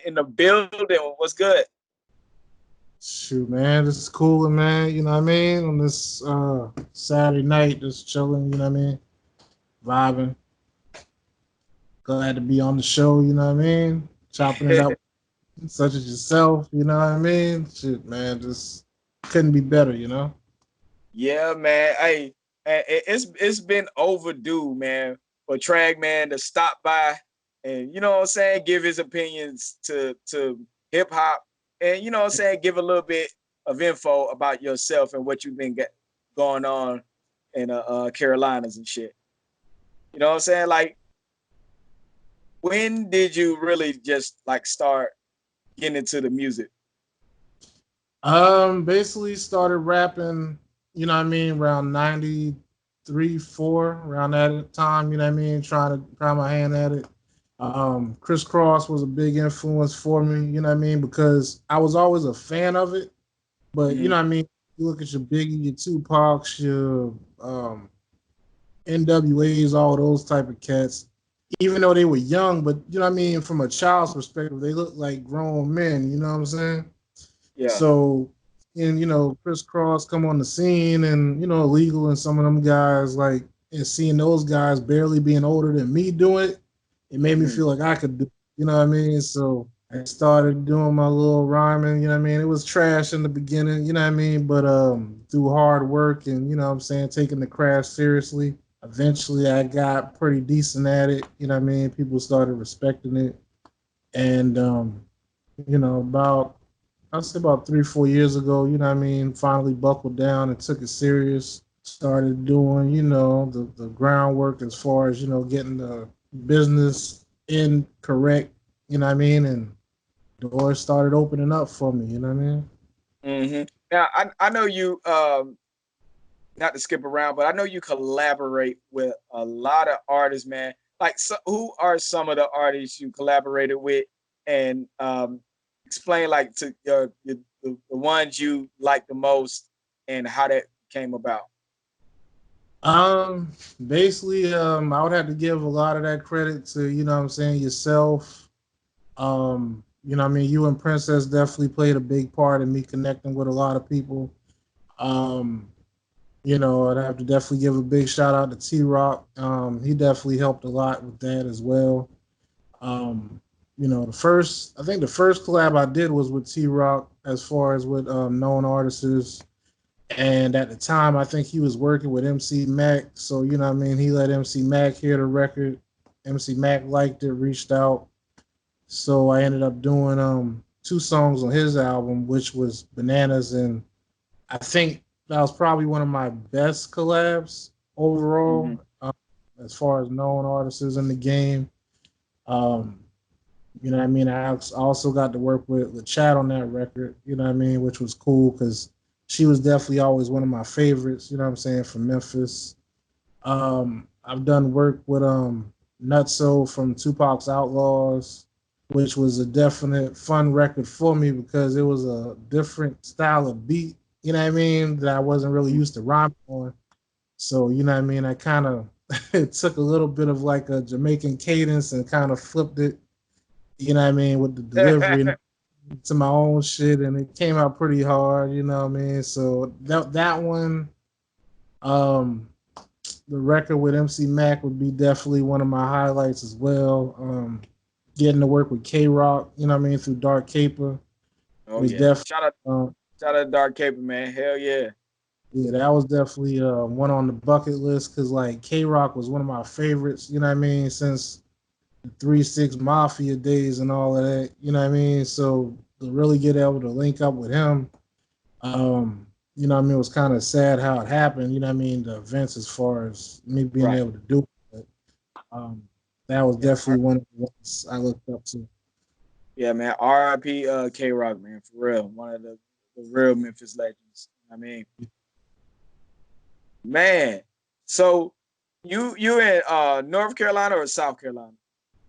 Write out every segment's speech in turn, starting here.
in the building. What's good? Shoot, man, this is cool, man. You know what I mean? On this Saturday night, just chilling. You know what I mean? Vibing. Glad to be on the show. You know what I mean? Chopping it up, such as yourself. You know what I mean? Shit, man, just couldn't be better. You know? Yeah, man. Hey, it's been overdue, man, for Tragman to stop by and you know what I'm saying, give his opinions to hip hop, and you know what I'm saying, give a little bit of info about yourself and what you've been going on in Carolinas and shit. You know what I'm saying? Like, when did you really just like start getting into the music? Basically started rapping. You know what I mean? Around 93, 4, around that time. You know what I mean? Trying to try my hand at it. Chris Cross was a big influence for me, you know what I mean? Because I was always a fan of it. But you Mm-hmm. know what I mean? You look at your Biggie, your Tupacs, your NWAs, all those type of cats. Even though they were young, but you know what I mean, from a child's perspective, they look like grown men, you know what I'm saying? Yeah. So and Chris Cross come on the scene and Illegal and some of them guys like and seeing those guys barely being older than me doing it, it made me Mm-hmm. feel like I could do, you know what I mean? So I started doing my little rhyming, you know what I mean? It was trash in the beginning, you know what I mean? But through hard work and you know what I'm saying, taking the craft seriously, eventually I got pretty decent at it, you know what I mean? People started respecting it. And about I'd say about 3, 4 years ago, you know what I mean, finally buckled down and took it serious. Started doing, the groundwork as far as, getting the business in correct, you know what I mean? And doors started opening up for me, you know what I mean? Mm-hmm. Now I know you not to skip around, but I know you collaborate with a lot of artists, man. Like, so, who are some of the artists you collaborated with, and explain like to the ones you like the most and how that came about. Um, Basically, I would have to give a lot of that credit to, what I'm saying, yourself. You know what I mean? You and Princess definitely played a big part in me connecting with a lot of people. Um, I'd have to definitely give a big shout out to T Rock. He definitely helped a lot with that as well. Um, I think the first collab I did was with T Rock as far as with known artists. And at the time, I think he was working with MC Mac. So, you know what I mean? He let MC Mac hear the record. MC Mac liked it, reached out. So I ended up doing two songs on his album, which was Bananas, and I think that was probably one of my best collabs Mm-hmm. overall, as far as known artists in the game. Um, you know what I mean? I also got to work with Chad on that record, you know what I mean, which was cool because she was definitely always one of my favorites, you know what I'm saying, from Memphis. I've done work with Nutso from Tupac's Outlaws, which was a definite fun record for me because it was a different style of beat, you know what I mean, that I wasn't really used to rhyming on. So, you know what I mean, I kind of it took a little bit of like a Jamaican cadence and kind of flipped it, you know what I mean, with the delivery to my own shit, and it came out pretty hard, you know what I mean. So that one, um, the record with MC Mac would be definitely one of my highlights as well. Getting to work with K Rock, you know what I mean, through Dark Caper Oh was yeah, definitely. Um, shout out to Dark Caper, man. Hell yeah. yeah, that was definitely one on the bucket list because like K Rock was one of my favorites, you know what I mean, since 3 6 Mafia days and all of that. You know what I mean? So to really get able to link up with him, you know what I mean, it was kind of sad how it happened. You know what I mean? The events as far as me being Right. able to do it. But, that was Yeah. definitely one of the ones I looked up to. Yeah, man. R.I.P. K Rock, man, for real. One of the real Memphis legends. I mean, man. So you in North Carolina or South Carolina?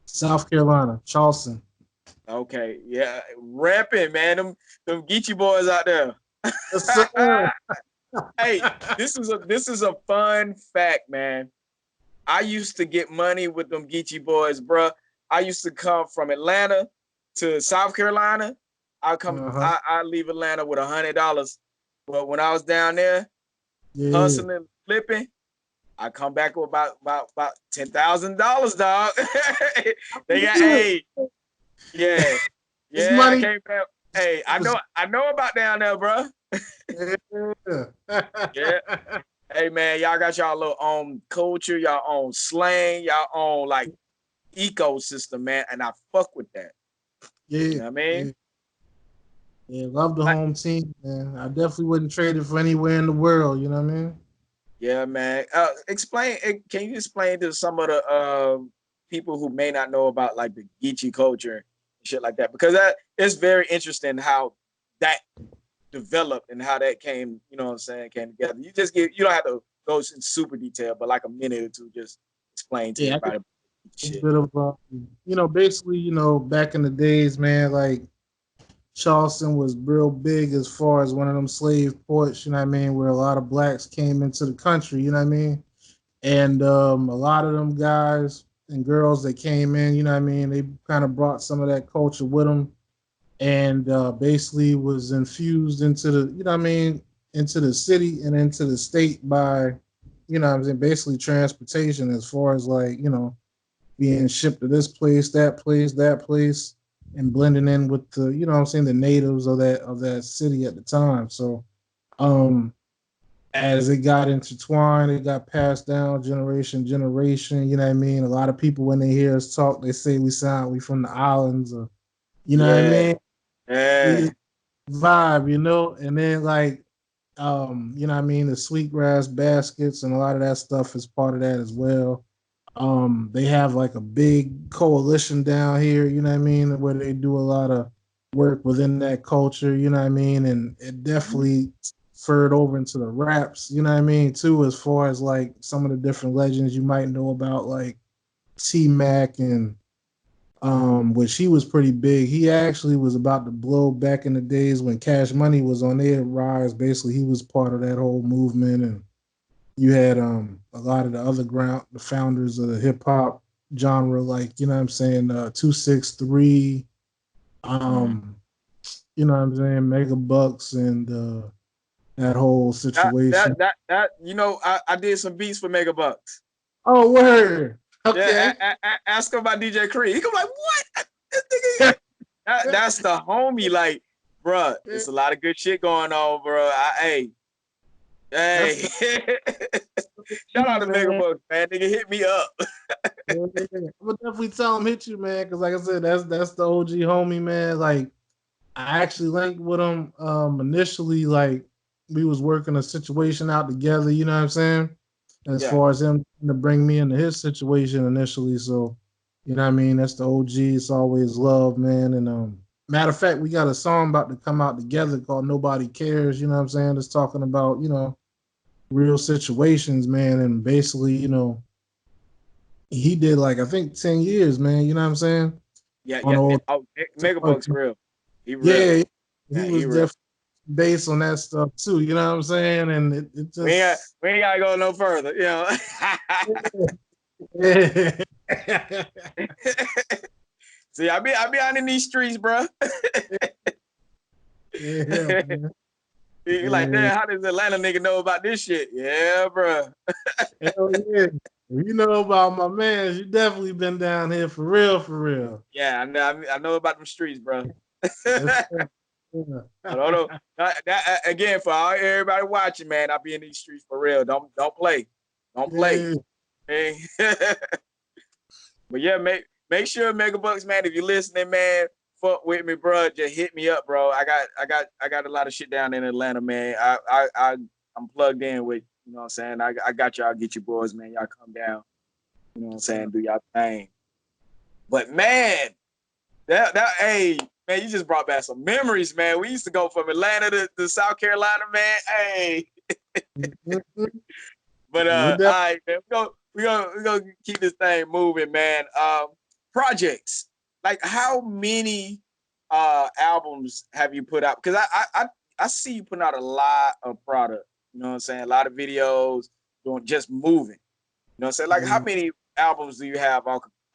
South Carolina, Charleston. Okay, yeah, rapping, man. Them Geechee boys out there. Yes, sir. Hey, this is a fun fact, man. I used to get money with them Geechee boys, bruh. I used to come from Atlanta, to South Carolina, Uh-huh. I leave Atlanta with $100. But when I was down there Yeah. hustling, flipping, I come back with about $10,000, dog. They got yeah, It's yeah. I money. came back. Hey, I know about down there, bro. Yeah. Yeah. Hey man, y'all got y'all little own culture, y'all own slang, y'all own like ecosystem, man, and I fuck with that. You Yeah. know what I mean? Yeah. Yeah. Love the Like, home team, man. I definitely wouldn't trade it for anywhere in the world. You know what I mean? yeah, man. Can you explain to some of the people who may not know about like the Geechee culture and shit like that? Because that it's very interesting how that developed and how that came, you know what I'm saying, came together. You don't have to go in super detail, but like a minute or two, just explain to Yeah. I get everybody a shit. bit of, basically, back in the days, man, like Charleston was real big as far as one of them slave ports, you know what I mean, where a lot of blacks came into the country, you know what I mean? And a lot of them guys and girls that came in, you know what I mean, they kind of brought some of that culture with them and basically was infused into the, you know what I mean, into the city and into the state by, you know what I'm saying, basically transportation as far as like, being shipped to this place, that place, and blending in with the, you know what I'm saying, the natives of that city at the time. So um as it got intertwined, it got passed down generation, you know what I mean? A lot of people when they hear us talk, they say we from the islands or you know what I Yeah, mean? We yeah, vibe, and then like you know what I mean, the sweetgrass baskets and a lot of that stuff is part of that as well. They have like a big coalition down here, you know what I mean, where they do a lot of work within that culture, you know what I mean, and it definitely furred over into the raps, you know what I mean, too, as far as like some of the different legends you might know about, like T Mac and which he was pretty big. He actually was about to blow back in the days when Cash Money was on their rise. Basically, he was part of that whole movement, and you had a lot of the founders of the hip hop genre, like you know what I'm saying, 263, mm-hmm. um, you know what I'm saying, Mega Bucks, and that whole situation. That I did some beats for Mega Bucks. Oh, word. Yeah, Okay. ask him about DJ Creed. He go like, what? That's the homie. Like, bruh, it's a lot of good shit going on, bro. That's Hey, the shout out key, to Mega man. Bucks, man. Nigga, hit me up. Yeah, I'm gonna definitely tell him hit you, man, because like I said, that's the OG homie, man. Like I actually linked with him initially, like we was working a situation out together, you know what I'm saying? As Yeah, far as him to bring me into his situation initially. So, you know what I mean? That's the OG. It's always love, man. And matter of fact, we got a song about to come out together called Nobody Cares, you know what I'm saying? It's talking about, real situations, man, and basically, he did like I think 10 years, man, you know what I'm saying? yeah, On yeah. old Oh, Mega Bucks real. He real. yeah, he Yeah, was he real. definitely based on that stuff too. You know what I'm saying? And it just We ain't gotta go no further, you know. yeah, See, I be out in these streets, bro. yeah, man. You like, Yeah. damn, how does Atlanta nigga know about this shit? Yeah, bro. Hell yeah. If you know about my man, you definitely been down here for real, for real. Yeah, I know about them streets, bro. Yes, I sir. Yeah. don't know. Again, for everybody watching, man, I be in these streets for real. Don't play, don't play. Yeah. Okay? But yeah, make sure Mega Bucks, man. If you're listening, man, fuck with me, bro. Just hit me up, bro. I got a lot of shit down in Atlanta, man. I'm plugged in with, you know what I'm saying. I got y'all. Get your boys, man. Y'all come down. You know what I'm Yes, saying. sir. Do y'all thing. But man, hey man, you just brought back some memories, man. We used to go from Atlanta to South Carolina, man. Hey, Mhm. but We're all definitely right, man. We gonna keep this thing moving, man. Projects. Like how many albums have you put out? Because I see you putting out a lot of product. You know what I'm saying? A lot of videos, doing just moving. You know what I'm saying? Like how yeah. many albums do you have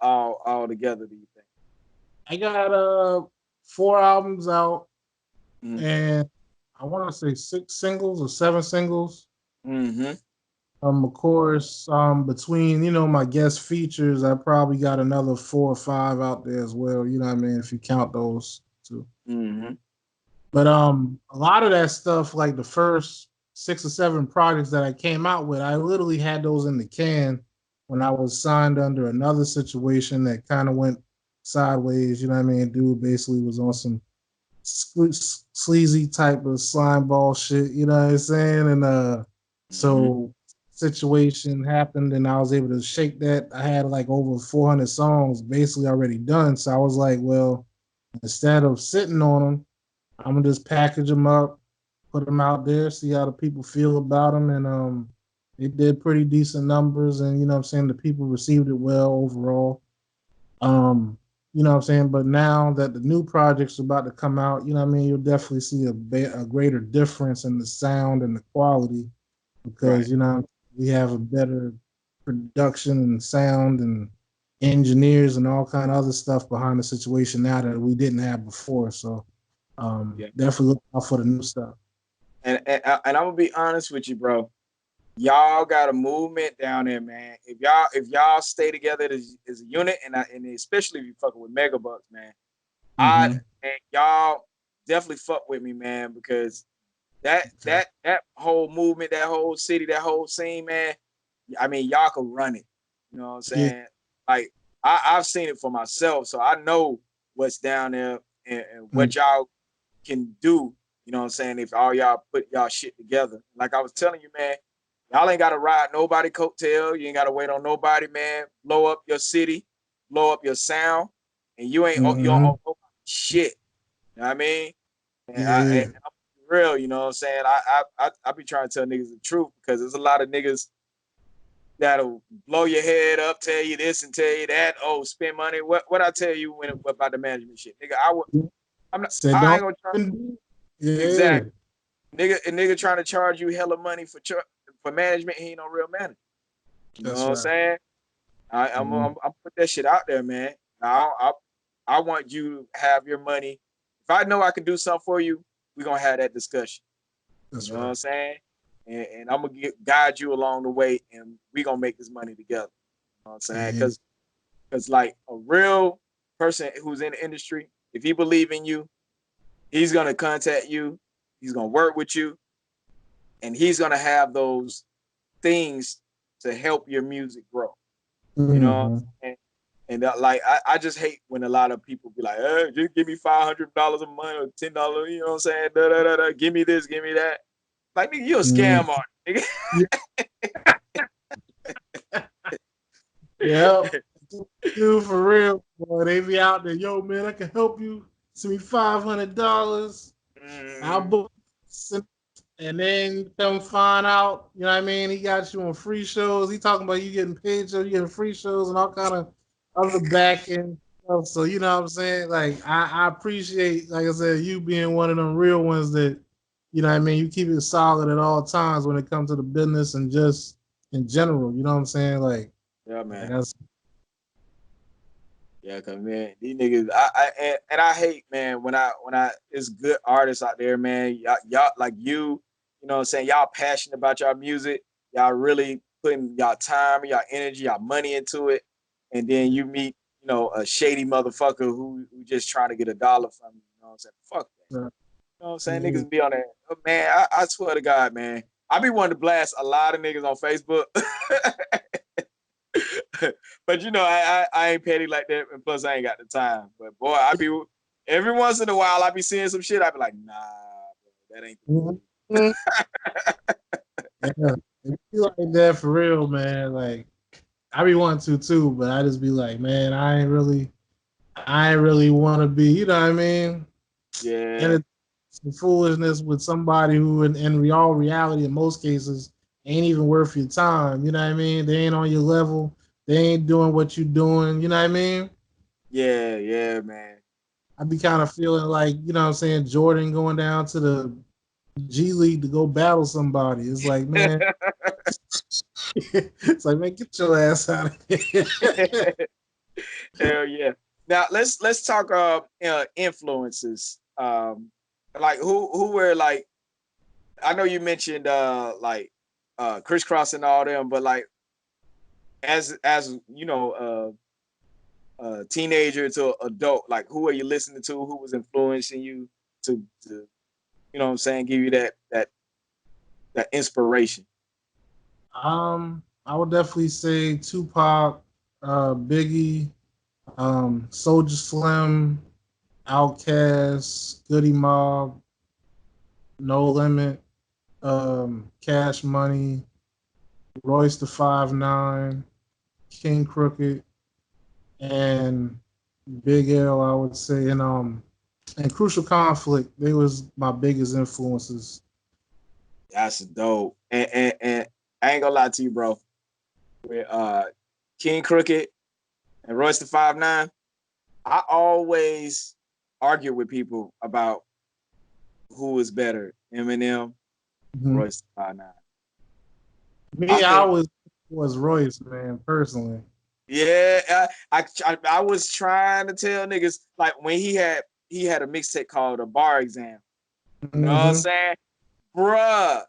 all together, do you think? I got 4 albums out, Mm. and I want to say 6 singles or 7 singles. Mm-hmm. Of course, between my guest features, I probably got another 4 or 5 out there as well. You know what I mean? If you count those too. Mm-hmm. But a lot of that stuff, like the first 6 or 7 projects that I came out with, I literally had those in the can when I was signed under another situation that kind of went sideways. You know what I mean? Dude basically was on some sleazy type of slime ball shit. You know what I'm saying? And Mm-hmm. so situation happened, and I was able to shake that. I had like over 400 songs basically already done. So I was like, well, instead of sitting on them, I'm gonna just package them up, put them out there, see how the people feel about them, and it did pretty decent numbers, and I'm saying the people received it well overall. Um, what I'm saying, but now that the new projects are about to come out, what I mean, you'll definitely see a greater difference in the sound and the quality Right. because we have a better production and sound and engineers and all kind of other stuff behind the situation now that we didn't have before. So Yeah. definitely look out for the new stuff. And I'm gonna be honest with you, bro. Y'all got a movement down there, man. If y'all stay together as a unit, and especially if you fucking with Megabucks, man, I Mm-hmm. and y'all definitely fuck with me, man, because that Okay. that that whole movement, that whole city, that whole scene, man. I mean, y'all can run it. You know what I'm Yeah. saying? Like I've seen it for myself, so I know what's down there and Mm-hmm. what y'all can do. You know what I'm saying? If all y'all put y'all shit together, like I was telling you, man, y'all ain't got to ride nobody coattail. You ain't got to wait on nobody, man. Blow up your city, blow up your sound, and you don't Mm-hmm. owe nobody shit. You know what I mean? And Yeah. I'm real, you know what I'm saying? I be trying to tell niggas the truth because there's a lot of niggas that'll blow your head up, tell you this and tell you that. Oh, spend money. What I tell you when about the management shit, nigga? I'm not. Said I don't ain't gonna try. even do it. Yeah. Exactly, nigga trying to charge you hella money for management. He ain't no real manager. You know That's what I'm right. saying? I'm put that shit out there, man. I want you to have your money. If I know I can do something for you, we're gonna have that discussion. You That's know what I'm right. saying? And I'm gonna guide you along the way, and we gonna make this money together. You know what I'm saying? Yeah. Because like a real person who's in the industry, if he believe in you, he's gonna contact you, he's gonna work with you, and he's gonna have those things to help your music grow. You know what Mm-hmm. I'm saying? And like I just hate when a lot of people be like, just give me $500 a month or $10, you know what I'm saying? Da, da, da, da. Give me this, give me that. Like nigga, you a Mm-hmm. scam artist, Yeah. Yep. Dude, for real, boy, they be out there. Yo, man, I can help you. Send me $500. I'll nigga. book, and then come find out. You know what I mean? He got you on free shows. He talking about you getting paid, so you getting free shows and all kind of other back end stuff. So you know what I'm saying? Like I appreciate, like I said, you being one of them real ones that you know what I mean. You keep it solid at all times when it comes to the business and just in general. You know what I'm saying? Yeah, Like man. that's Yeah, cause man, these niggas, and I hate, man, when I it's good artists out there, man. Y'all like you know what I'm saying? Y'all passionate about y'all music. Y'all really putting y'all time, y'all energy, y'all money into it, and then you meet, a shady motherfucker who just trying to get a dollar from you. You know what I'm saying? Fuck that. You know what I'm saying? yeah. Niggas be on that. Oh, man, I swear to God, man. I be wanting to blast a lot of niggas on Facebook. But I ain't petty like that, and plus I ain't got the time. But boy, I be every once in a while I be seeing some shit. I be like, nah, bro, that ain't the move. Mhm. Yeah, it be like that for real, man. Like I be wanting to too, but I just be like, man, I ain't really want to be. You know what I mean? And Yeah, it's some foolishness with somebody who, in real reality, in most cases, ain't even worth your time. You know what I mean? They ain't on your level. They ain't doing what you doing. You know what I mean? yeah, man. I be kind of feeling like, you know what I'm saying, Jordan going down to the G League to go battle somebody. It's like, man, it's like, man, get your ass out of here. Hell yeah. Now let's talk influences. Like who were like, I know you mentioned like crisscross and all them, but like as you know teenager to adult, like who are you listening to? Who was influencing you to you know what I'm saying, give you that inspiration? I would definitely say Tupac, Biggie, Soldier Slim, Outkast, Goody Mob, No Limit, Cash Money, Royce the 5'9", King Crooked, and Big L, I would say, and Crucial Conflict. They was my biggest influences. That's dope. And I ain't gonna lie to you, bro. With King Crooked and Royce the 5'9", I always argue with people about who is better, Eminem, Mm-hmm. Royce the 5'9". I Me, I think, was Royce, man, personally. yeah, I was trying to tell niggas like when he had a mixtape called a Bar Exam. You know what I'm Mm-hmm. saying, bruh?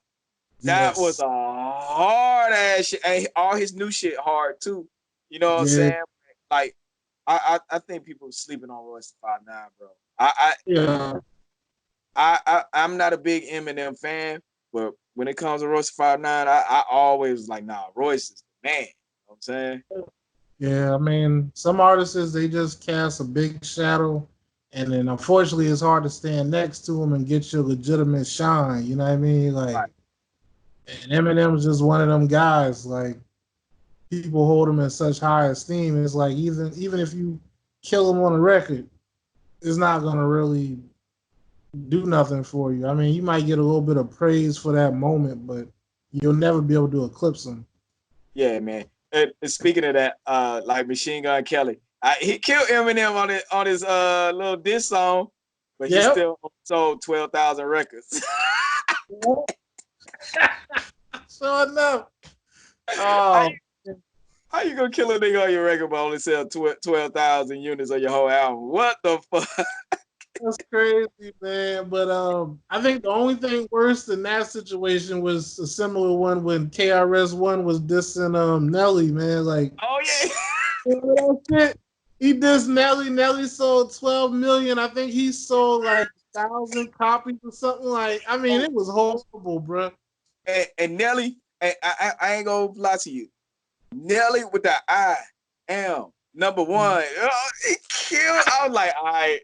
That was Yes. a hard ass shit. And all his new shit hard too. You know what I'm Yeah. saying? Like I think people are sleeping on Royce the 5'9", bro. I Yeah. I'm not a big Eminem fan, but when it comes to Royce 5'9", I always like, nah, Royce is the man. You know what I'm saying? Yeah. I mean, some artists they just cast a big shadow, and then unfortunately, it's hard to stand next to them and get your legitimate shine. You know what I mean? Right. Like, and Eminem's just one of them guys. Like, people hold him in such high esteem. It's like even if you kill him on a record, it's not gonna really do nothing for you. I mean, you might get a little bit of praise for that moment, but you'll never be able to eclipse him. Yeah, man. And speaking of that, like Machine Gun Kelly, he killed Eminem on his little diss song, but he Yep. still sold 12,000 records. Sure enough. how, Oh, how you gonna kill a nigga on your record but only sell 12,000 units of your whole album? What the fuck? that's crazy, man. But I think the only thing worse than that situation was a similar one when KRS One was dissing Nelly, man. Like, Oh yeah. that shit. He dissed Nelly. Nelly sold 12 million. I think he sold like 1,000 copies or something. Like, I mean, Oh, it was horrible, bro. and Nelly, I ain't gonna lie to you. Nelly with the I am number one. He killed. I was like, all right.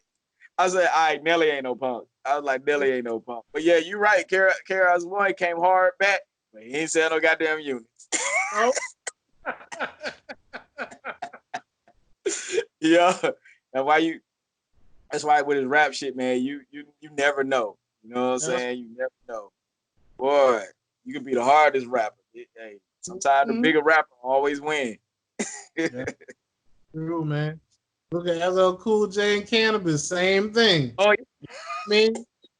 I said, all right, Nelly ain't no punk. I was like, Nelly ain't no punk. But yeah, you're right. Kara's one came hard back, but he ain't sell no goddamn units. Oh. Yeah. And why you that's why with his rap shit, man, you never know. You know what I'm Yeah. saying? You never know. Boy, you can be the hardest rapper. Hey, sometimes the Mhm. bigger rapper always win. Yeah, true, man. Look at LL Cool J and Cannabis, same thing. Oh I mean,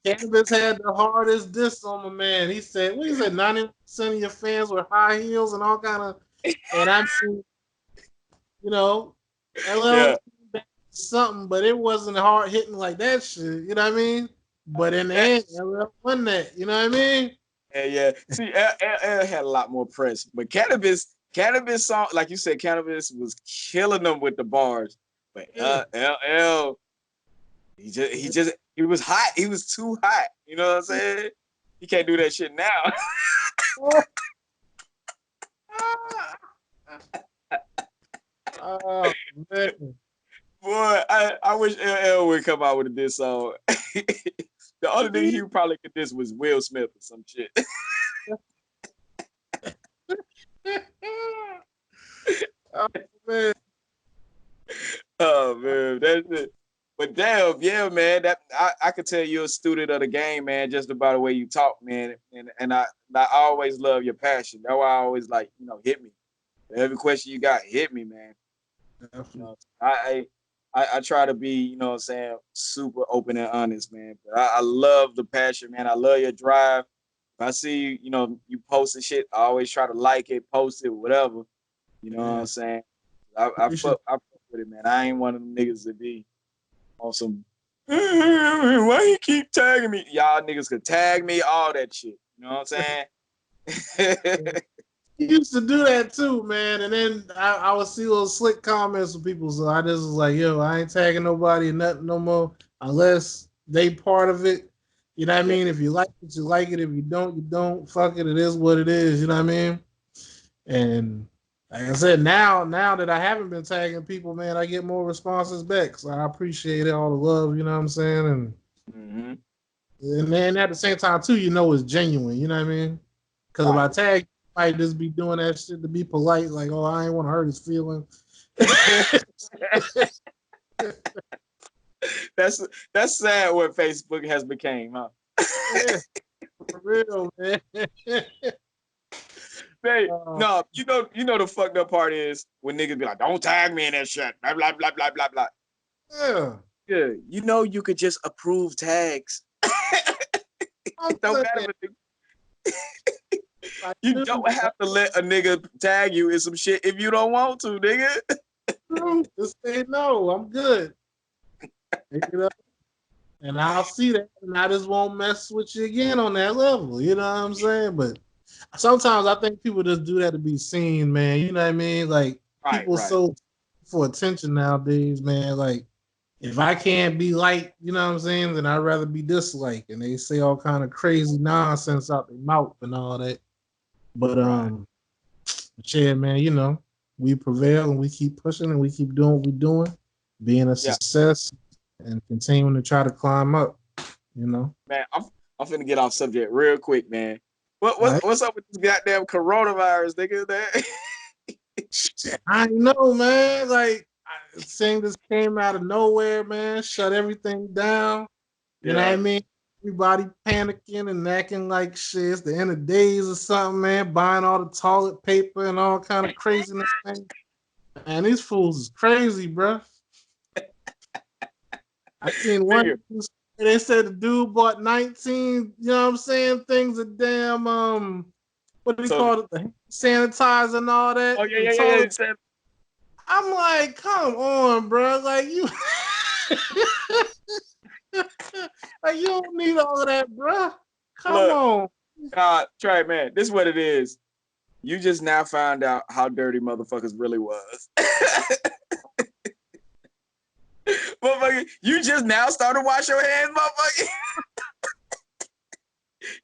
Cannabis had the hardest diss on my man. He said, what he said, 90% of your fans were high heels and all kind of, and I mean, you know, LL yeah. came back to something, but it wasn't hard hitting like that shit. You know what I mean? But in the Yeah. end, LL won that. You know what I mean? Yeah. See, L had a lot more press, but cannabis song, like you said, cannabis was killing them with the bars. But Yeah. LL, he was hot. He was too hot. You know what I'm saying? He can't do that shit now. Oh man. Boy, I wish LL would come out with this song. The only thing he probably could diss was Will Smith or some shit. Oh man. Oh man, that's it. But damn, yeah, man, that I could tell you're a student of the game, man, just about the way you talk, man. And I always love your passion. That's why I always like, hit me. Every question you got, hit me, man. You Definitely. know, I try to be, what I'm saying, super open and honest, man. But I love the passion, man. I love your drive. If I see you, you posting shit, I always try to like it, post it, whatever. You know what I'm Yeah. saying? I Appreciate fuck with it, man. I ain't one of them niggas to be on some. Why you keep tagging me? Y'all niggas could tag me, all that shit. You know what I'm saying? He used to do that too, man. And then I would see little slick comments from people. So I just was like, yo, I ain't tagging nobody and nothing no more unless they part of it. You know what I mean? If you like it, you like it. If you don't, you don't. Fuck it. It is what it is. You know what I mean? And like I said, now that I haven't been tagging people, man, I get more responses back. So I appreciate all the love, you know what I'm saying? And then at the same time too, you know it's genuine, you know what I mean? Because if I tag, I might just be doing that shit to be polite, like, oh, I ain't want to hurt his feelings. That's sad what Facebook has became, huh? Yeah, for real, man. Hey, no, you know the fucked up part is when niggas be like, don't tag me in that shit. Blah blah blah blah blah blah. Yeah. Yeah. You know you could just approve tags. Don't matter you don't have to let a nigga tag you in some shit if you don't want to, nigga. Just say no, I'm good. And I'll see that, and I just won't mess with you again on that level. You know what I'm saying? But sometimes I think people just do that to be seen, man. You know what I mean? Like people so for attention nowadays, man. Like if I can't be liked, you know what I'm saying, then I'd rather be disliked. And they say all kind of crazy nonsense out their mouth and all that. But yeah, man, you know, we prevail and we keep pushing and we keep doing what we're doing, being a success and continuing to try to climb up. You know, man, I'm finna get off subject real quick, man. What's up with this goddamn coronavirus, nigga? I know, man. Like, this thing just came out of nowhere, man. Shut everything down. You know what I mean? Everybody panicking and acting like shit. It's the end of days or something, man. Buying all the toilet paper and all kind of craziness, man. Man, these fools is crazy, bro. I seen one. They said the dude bought 19. You know what I'm saying? Things of damn what do you call it? The sanitizer and all that. Oh yeah. I'm like, come on, bro. Like you, like you don't need all of that, bro. Come on. Tragman, this is what it is. You just now found out how dirty motherfuckers really was. Motherfucker, you just now started wash your hands, motherfucker.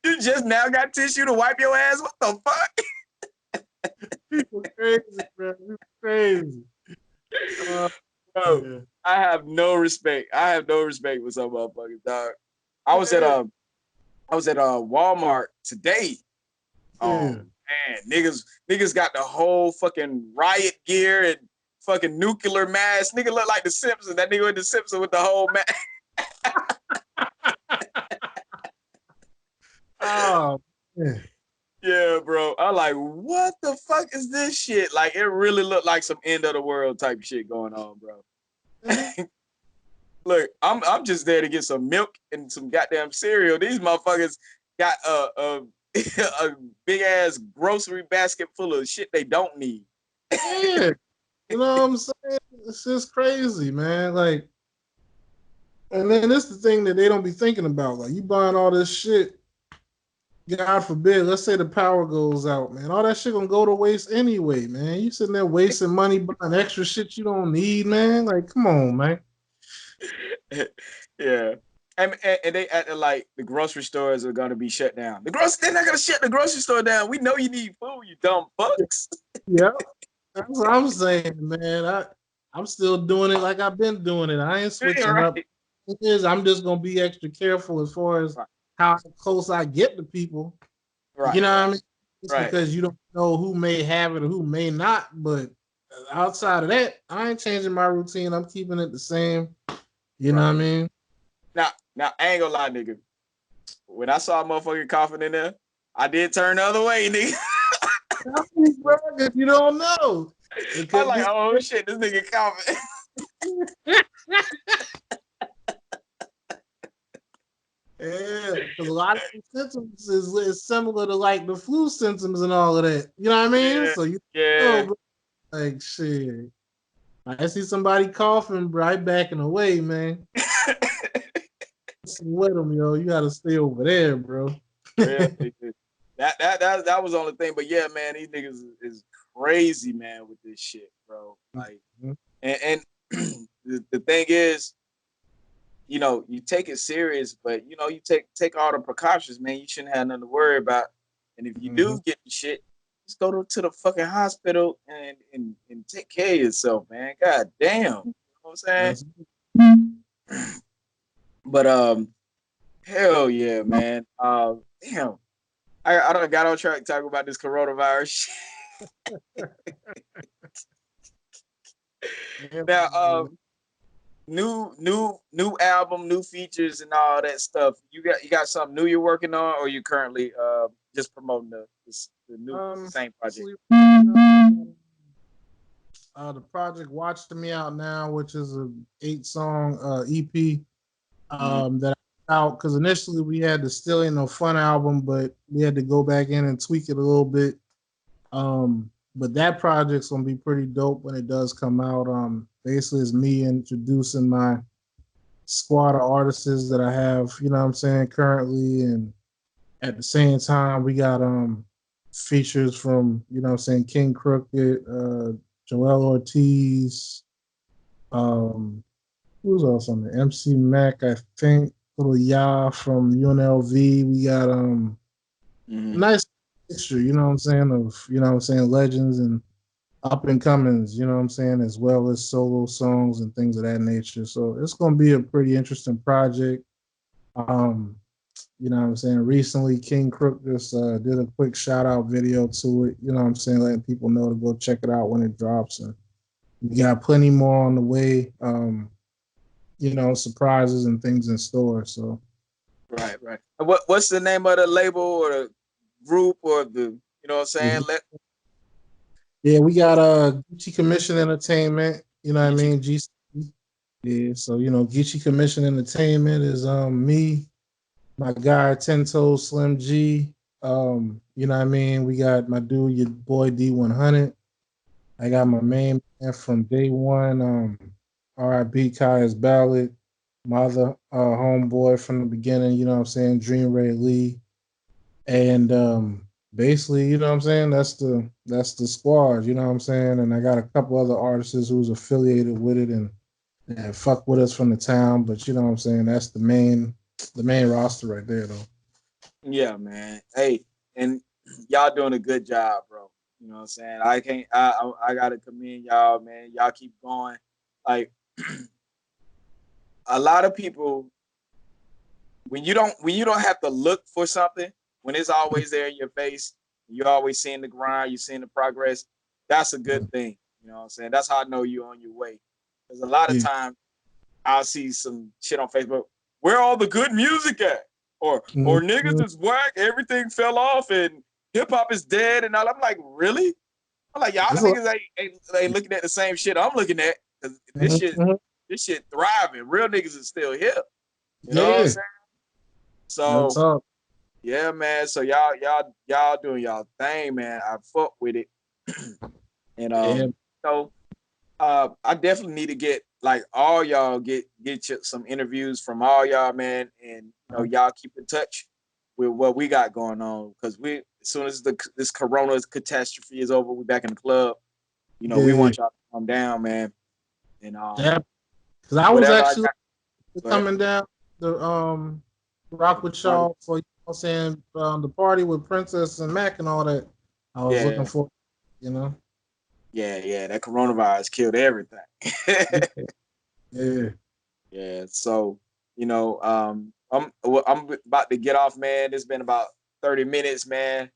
You just now got tissue to wipe your ass. What the fuck? People crazy, bro. People crazy. Bro, I have no respect. I have no respect for some motherfuckers, dog. I was at Walmart today. Man, niggas got the whole fucking riot gear and fucking nuclear mask. Nigga look like the Simpsons. That nigga with the Simpsons with the whole mask. Oh, man. Yeah, bro. I'm like, what the fuck is this shit? Like, it really looked like some end of the world type shit going on, bro. Look, I'm just there to get some milk and some goddamn cereal. These motherfuckers got a big ass grocery basket full of shit they don't need. Yeah. You know what I'm saying? It's just crazy, man. Like, and then this is the thing that they don't be thinking about. Like, you buying all this shit, God forbid, let's say the power goes out, man. All that shit gonna go to waste anyway, man. You sitting there wasting money buying extra shit you don't need, man. Like, come on, man. Yeah. And they acting like the grocery stores are gonna be shut down. They're not gonna shut the grocery store down. We know you need food, you dumb fucks. Yep. That's what I'm saying, man. I'm still doing it like I've been doing it. I ain't switching up. It is. I'm just gonna be extra careful as far as how close I get to people. You know what I mean? It's because you don't know who may have it or who may not. But outside of that, I ain't changing my routine. I'm keeping it the same. You know what I mean? Now, I ain't gonna lie, nigga. When I saw a motherfucker coughing in there, I did turn the other way, nigga. If you don't know, I'm like, oh shit, this nigga coughing. Yeah, because a lot of the symptoms is similar to like the flu symptoms and all of that. You know what I mean? So you know, like shit. I see somebody coughing, bro. I backing away, man. With them, yo. You gotta stay over there, bro. Real niggas. That was the only thing. But yeah, man, these niggas is crazy, man, with this shit, bro. Like, and the thing is, you take it serious, but you take all the precautions, man. You shouldn't have nothing to worry about. And if you Mm-hmm. do get the shit, just go to the fucking hospital and take care of yourself, man. God damn. You know what I'm saying? That's But hell yeah, man. Damn. I don't got on track to talk about this coronavirus. yeah, Now, new album, new features, and all that stuff. You got something new you're working on, or you currently just promoting the new same project? actually, the project "Watching Me Out Now," which is a 8 song EP Mm-hmm. that I out because initially we had the Still Ain't No Fun album, but we had to go back in and tweak it a little bit. But that project's gonna be pretty dope when it does come out. Basically, it's me introducing my squad of artists that I have, you know what I'm saying, currently, and at the same time we got features from, you know what I'm saying, King Crooked, Joel Ortiz, um, who's else on the MC Mac, I think, little Ya from UNLV. We got Mm-hmm. nice picture, you know what I'm saying, of, you know what I'm saying, legends and up and comings, you know what I'm saying, as well as solo songs and things of that nature. So it's gonna be a pretty interesting project. Um, you know what I'm saying? Recently King Crook just did a quick shout out video to it, you know what I'm saying, letting people know to go check it out when it drops. And we got plenty more on the way. You know, surprises and things in store. So Right, right. And what's the name of the label or the group or the what I'm saying? Let yeah, we got Gucci Commission Entertainment, you know what I get you. mean? GC. Yeah, so you know, Gucci Commission Entertainment is me, my guy Ten Toes Slim G. You know what I mean? We got my dude, your boy D100. I got my main man from day one, R.I.B. Kai's Ballad, my other homeboy from the beginning, you know what I'm saying, Dream Ray Lee. And basically, you know what I'm saying, that's the squad, you know what I'm saying? And I got a couple other artists who's affiliated with it and fuck with us from the town, but you know what I'm saying, that's the main roster right there though. Yeah, man. Hey, and y'all doing a good job, bro. You know what I'm saying? I can't. I gotta commend y'all, man. Y'all keep going. Like a lot of people, when you don't have to look for something, when it's always there in your face, you're always seeing the grind, you're seeing the progress. That's a good thing. You know what I'm saying? That's how I know you're on your way. Because a lot of Yeah. times I'll see some shit on Facebook. Where all the good music at? Or niggas Mhm. is whack. Everything fell off and hip hop is dead. And all. I'm like, really? I'm like, y'all It's a- niggas ain't looking at the same shit I'm looking at. Cause this Mhm, shit, mhm. this shit thriving. Real niggas is still here. You know Yeah, what I'm yeah. saying? Real So talk. yeah, man. So y'all doing y'all thing, man. I fuck with it. And Yeah. so I definitely need to get like all y'all get you some interviews from all y'all, man, and y'all keep in touch with what we got going on because we as soon as this Corona catastrophe is over, we back in the club. We Yeah. want y'all to come down, man, and Yeah. Because I was whatever I actually got. Go ahead. coming down the rock with Party. y'all for, you know what I'm saying, the party with Princess and Mac and all that. I was looking Yeah, for, you know. yeah. That coronavirus killed everything. Yeah. Yeah. Yeah, so I'm about to get off, man. It's been about 30 minutes, man.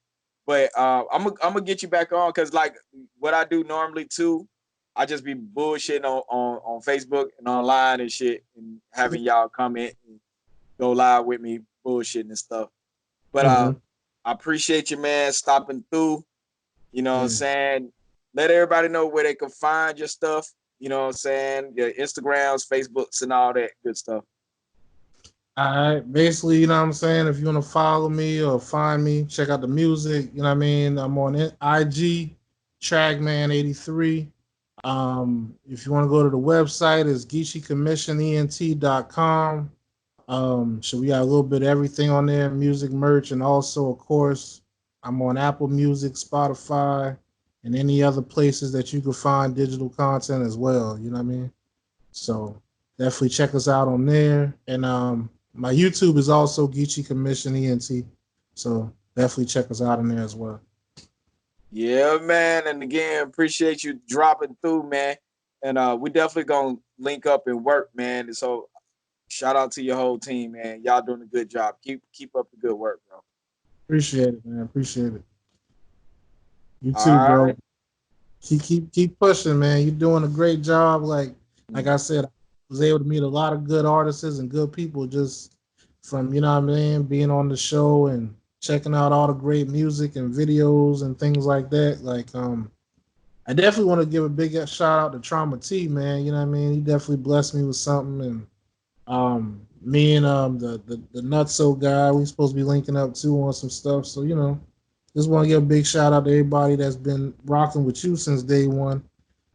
But I'm gonna get you back on because like what I do normally too, I just be bullshitting on Facebook and online and shit, and having y'all comment and go live with me bullshitting and stuff. But Mm-hmm. I appreciate you, man, stopping through. You know what I'm Yeah. saying? Let everybody know where they can find your stuff. You know what I'm saying? Your Instagrams, Facebooks, and all that good stuff. All right. Basically, you know what I'm saying? If you want to follow me or find me, check out the music. You know what I mean? I'm on IG, Tragman83. If you want to go to the website, it's geecheecommissionent.com. So we got a little bit of everything on there, music, merch, and also, of course, I'm on Apple Music, Spotify, and any other places that you can find digital content as well. You know what I mean? So definitely check us out on there. And my YouTube is also Geechee Commission ENT. So definitely check us out on there as well. Yeah, man. And again, appreciate you dropping through, man. And we definitely gonna link up and work, man. And so shout out to your whole team, man. Y'all doing a good job. Keep up the good work, bro. Appreciate it, man. Appreciate it. You too, All bro. right. Keep pushing, man. You're doing a great job. Like I said, I was able to meet a lot of good artists and good people just from, you know what I mean, being on the show and checking out all the great music and videos and things like that. I definitely want to give a big shout out to Trauma T, man. You know what I mean? He definitely blessed me with something. And me and the Nutso guy, we supposed to be linking up too on some stuff. So, just want to give a big shout out to everybody that's been rocking with you since day one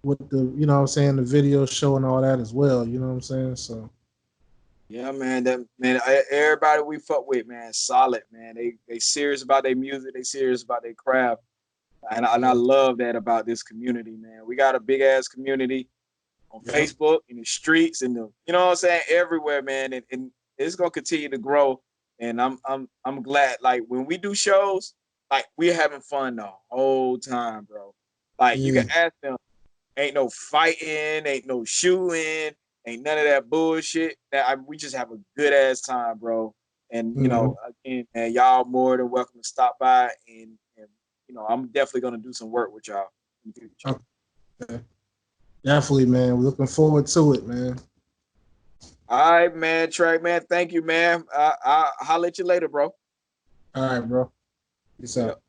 with the, you know what I'm saying, the video show and all that as well. You know what I'm saying? So Yeah, man. That man, everybody we fuck with, man, solid, man. They serious about their music. They serious about their craft, and I yeah, love that about this community, man. We got a big ass community on yeah, Facebook, in the streets, in the you know what I'm saying, everywhere, man. And it's gonna continue to grow. And I'm glad. Like when we do shows, like we're having fun the whole time, bro. Like you can yeah. ask them, ain't no fighting, ain't no shooting, ain't none of that bullshit. We just have a good ass time, bro. And Mm-hmm. again, man, y'all more than welcome to stop by, and I'm definitely gonna do some work with y'all in the future. Okay. Definitely, man. We're looking forward to it, man. All right, man, Trey, man. Thank you, man. I'll holler at you later, bro. All right, bro. Peace Yep. out.